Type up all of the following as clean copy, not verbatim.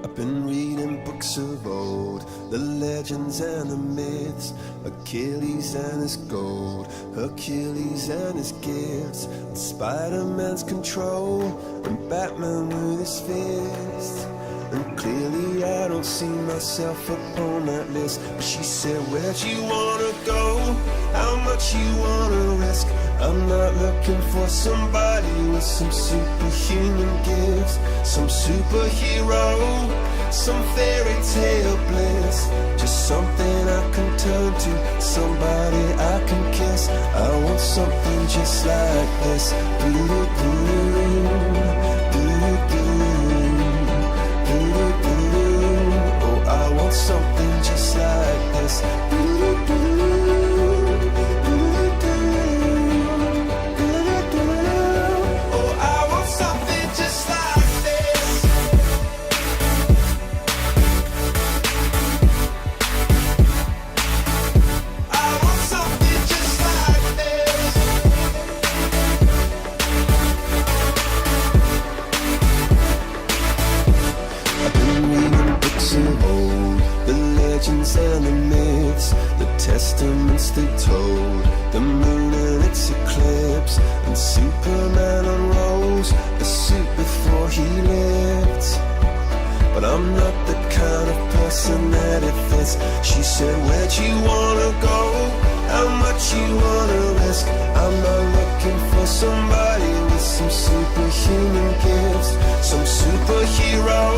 I've been reading books of old, the legends and the myths, Achilles and his gold, Hercules and his gifts, and Spider-Man's control, and Batman with his fist. And clearly I don't see myself upon that list. But she said, where'd you wanna go? How much you wanna risk? I'm not looking for somebody with some superhuman gifts, some superhero, some fairy tale bliss. Just something I can turn to, somebody I can kiss. I want something just like this. Oh, I want something just like this. Oh, I want something just like this. I want something just like this. I've been reading books of old, the legends and the myths, the testaments they told, the moon and its eclipse, and Superman unrolls the suit before he lived. But I'm not the kind of person that it fits. She said, where'd you wanna go? How much you wanna risk? I'm not looking for somebody with some superhuman gifts, some superhero,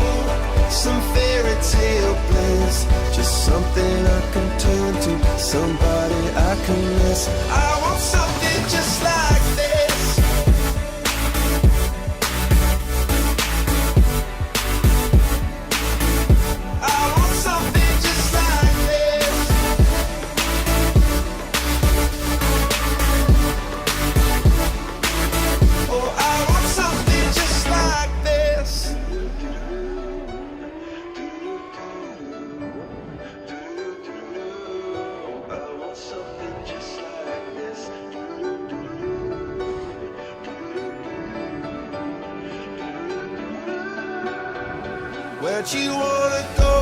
some fairy tale bliss. Just something I can turn to, somebody I can miss. I want something just like this. I want something just like this. Oh, I want something just like this. I want something just like this. Where'd you wanna go?